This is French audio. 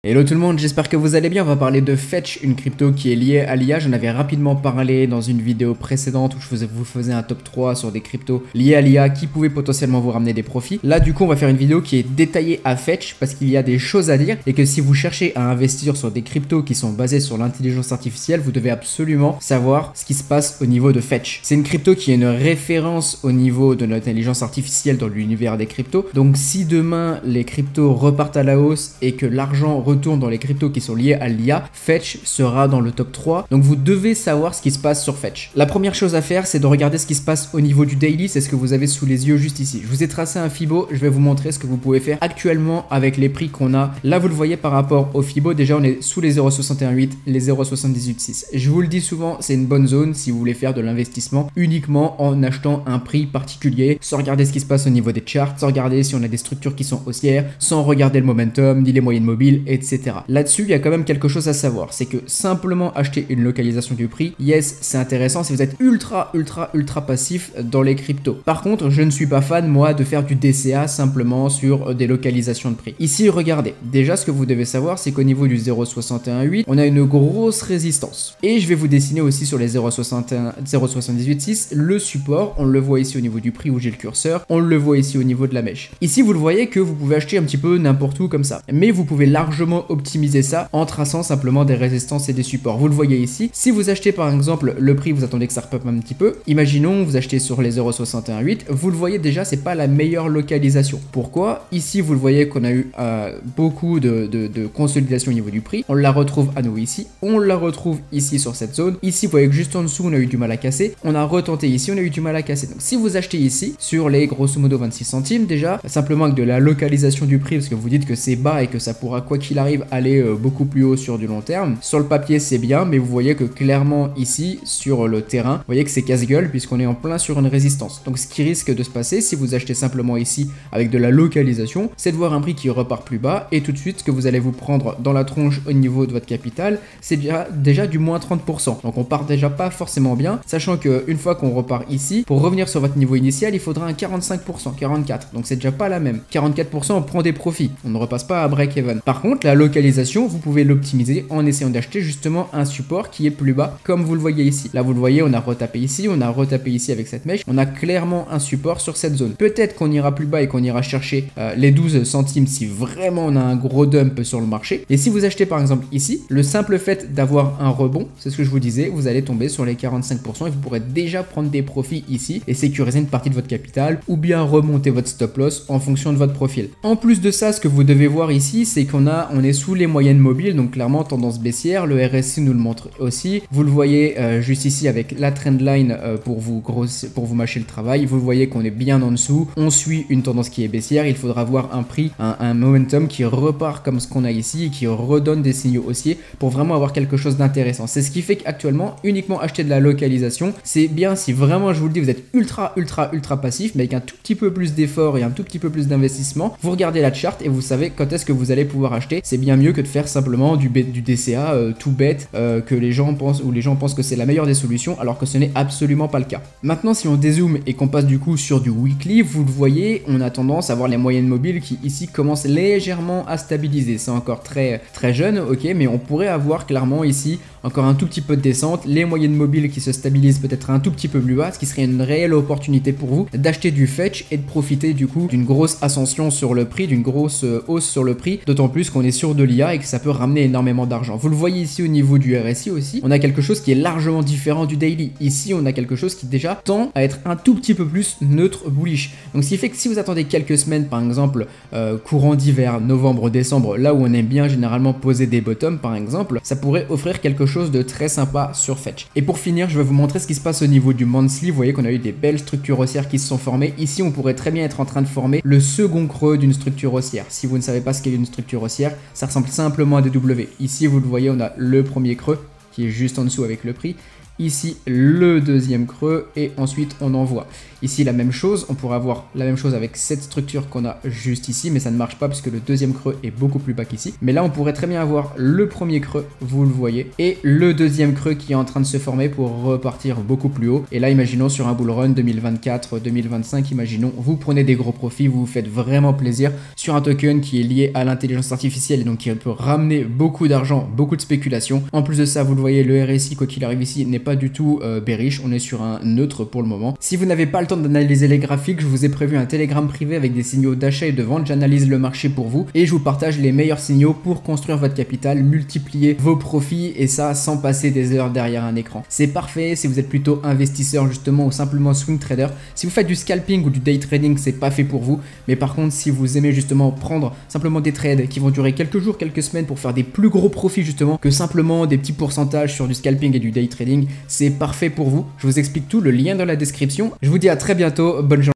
Hello tout le monde, j'espère que vous allez bien. On va parler de Fetch, une crypto qui est liée à l'IA. J'en avais rapidement parlé dans une vidéo précédente où vous faisais un top 3 sur des cryptos liées à l'IA qui pouvaient potentiellement vous ramener des profits. Là du coup on va faire une vidéo qui est détaillée à Fetch parce qu'il y a des choses à dire et que si vous cherchez à investir sur des cryptos qui sont basées sur l'intelligence artificielle, vous devez absolument savoir ce qui se passe au niveau de Fetch. C'est une crypto qui est une référence au niveau de l'intelligence artificielle dans l'univers des cryptos. Donc si demain les cryptos repartent à la hausse et que l'argent retourne dans les cryptos qui sont liés à l'IA, Fetch sera dans le top 3. Donc vous devez savoir ce qui se passe sur Fetch. La première chose à faire, c'est de regarder ce qui se passe au niveau du daily. C'est ce que vous avez sous les yeux juste ici. Je vous ai tracé un Fibo. Je vais vous montrer ce que vous pouvez faire actuellement avec les prix qu'on a. Là, vous le voyez par rapport au Fibo. Déjà, on est sous les 0,618, les 0,786. Je vous le dis souvent, c'est une bonne zone si vous voulez faire de l'investissement uniquement en achetant un prix particulier, sans regarder ce qui se passe au niveau des charts, sans regarder si on a des structures qui sont haussières, sans regarder le momentum, ni les moyennes mobiles, etc. Là-dessus, il y a quand même quelque chose à savoir, c'est que simplement acheter une localisation du prix, yes, c'est intéressant si vous êtes ultra passif dans les cryptos. Par contre, je ne suis pas fan, moi, de faire du DCA simplement sur des localisations de prix. Ici, regardez, déjà, ce que vous devez savoir, c'est qu'au niveau du 0,618, on a une grosse résistance. Et je vais vous dessiner aussi sur les 0,786 le support, on le voit ici au niveau du prix où j'ai le curseur, on le voit ici au niveau de la mèche. Ici, vous le voyez que vous pouvez acheter un petit peu n'importe où comme ça, mais vous pouvez largement optimiser ça en traçant simplement des résistances et des supports. Vous le voyez ici. Si vous achetez par exemple le prix, vous attendez que ça repop un petit peu. Imaginons vous achetez sur les 0,618. Vous le voyez déjà, c'est pas la meilleure localisation. Pourquoi? Ici, vous le voyez qu'on a eu beaucoup de consolidation au niveau du prix. On la retrouve à nouveau ici. On la retrouve ici sur cette zone. Ici, vous voyez que juste en dessous, on a eu du mal à casser. On a retenté ici, on a eu du mal à casser. Donc, si vous achetez ici sur les grosso modo 26 centimes déjà, simplement avec de la localisation du prix, parce que vous dites que c'est bas et que ça pourra quoi qu'il arrive aller beaucoup plus haut sur du long terme. Sur le papier c'est bien, mais vous voyez que clairement ici sur le terrain, vous voyez que c'est casse-gueule puisqu'on est en plein sur une résistance. Donc ce qui risque de se passer si vous achetez simplement ici avec de la localisation, c'est de voir un prix qui repart plus bas et tout de suite ce que vous allez vous prendre dans la tronche au niveau de votre capital, c'est déjà du moins 30%. Donc on part déjà pas forcément bien, sachant que une fois qu'on repart ici, pour revenir sur votre niveau initial, il faudra un 45%, 44%. Donc c'est déjà pas la même. 44% on prend des profits, on ne repasse pas à break-even. Par contre, la localisation, vous pouvez l'optimiser en essayant d'acheter justement un support qui est plus bas, comme vous le voyez ici. Là, vous le voyez, on a retapé ici avec cette mèche. On a clairement un support sur cette zone. Peut-être qu'on ira plus bas et qu'on ira chercher les 12 centimes si vraiment on a un gros dump sur le marché. Et si vous achetez par exemple ici, le simple fait d'avoir un rebond, c'est ce que je vous disais, vous allez tomber sur les 45% et vous pourrez déjà prendre des profits ici et sécuriser une partie de votre capital ou bien remonter votre stop loss en fonction de votre profil. En plus de ça, ce que vous devez voir ici, c'est qu'on est sous les moyennes mobiles, donc clairement tendance baissière. Le RSI nous le montre aussi. Vous le voyez juste ici avec la trendline pour vous mâcher le travail. Vous le voyez qu'on est bien en dessous. On suit une tendance qui est baissière. Il faudra voir un prix, un momentum qui repart comme ce qu'on a ici et qui redonne des signaux haussiers pour vraiment avoir quelque chose d'intéressant. C'est ce qui fait qu'actuellement, uniquement acheter de la localisation, c'est bien si vraiment, je vous le dis, vous êtes ultra passif, mais avec un tout petit peu plus d'effort et un tout petit peu plus d'investissement. Vous regardez la charte et vous savez quand est-ce que vous allez pouvoir acheter. C'est bien mieux que de faire simplement du DCA tout bête que les gens pensent que c'est la meilleure des solutions alors que ce n'est absolument pas le cas. Maintenant, si on dézoome et qu'on passe du coup sur du weekly, vous le voyez, on a tendance à voir les moyennes mobiles qui ici commencent légèrement à stabiliser. C'est encore très jeune, ok, mais on pourrait avoir clairement ici encore un tout petit peu de descente, les moyennes mobiles qui se stabilisent peut-être un tout petit peu plus bas, ce qui serait une réelle opportunité pour vous d'acheter du fetch et de profiter du coup d'une grosse ascension sur le prix, d'une grosse hausse sur le prix, d'autant plus qu'on est sur de l'IA et que ça peut ramener énormément d'argent. Vous le voyez ici au niveau du RSI aussi, on a quelque chose qui est largement différent du daily. Ici, on a quelque chose qui déjà tend à être un tout petit peu plus neutre bullish. Donc ce qui fait que si vous attendez quelques semaines, par exemple courant d'hiver, novembre, décembre, là où on aime bien généralement poser des bottoms par exemple, ça pourrait offrir quelque chose de très sympa sur Fetch. Et pour finir, je vais vous montrer ce qui se passe au niveau du monthly. Vous voyez qu'on a eu des belles structures haussières qui se sont formées. Ici, on pourrait très bien être en train de former le second creux d'une structure haussière. Si vous ne savez pas ce qu'est une structure haussière, ça ressemble simplement à des W. Ici, vous le voyez, on a le premier creux qui est juste en dessous avec le prix. ici le deuxième creux et ensuite on envoie. Ici la même chose, on pourrait avoir la même chose avec cette structure qu'on a juste ici, mais ça ne marche pas puisque le deuxième creux est beaucoup plus bas qu'ici. Mais là on pourrait très bien avoir le premier creux, vous le voyez, et le deuxième creux qui est en train de se former pour repartir beaucoup plus haut. Et là imaginons sur un bull run 2024-2025, imaginons vous prenez des gros profits, vous vous faites vraiment plaisir sur un token qui est lié à l'intelligence artificielle et donc qui peut ramener beaucoup d'argent, beaucoup de spéculation. En plus de ça, vous le voyez, le RSI quoi qu'il arrive ici n'est pas du tout bearish, on est sur un neutre pour le moment. Si vous n'avez pas le temps d'analyser les graphiques, je vous ai prévu un Telegram privé avec des signaux d'achat et de vente. J'analyse le marché pour vous et je vous partage les meilleurs signaux pour construire votre capital, multiplier vos profits et ça sans passer des heures derrière un écran. C'est parfait si vous êtes plutôt investisseur justement ou simplement swing trader. Si vous faites du scalping ou du day trading, c'est pas fait pour vous. Mais par contre, si vous aimez justement prendre simplement des trades qui vont durer quelques jours, quelques semaines pour faire des plus gros profits justement que simplement des petits pourcentages sur du scalping et du day trading, c'est parfait pour vous. Je vous explique tout, le lien dans la description. Je vous dis à très bientôt, bonne journée.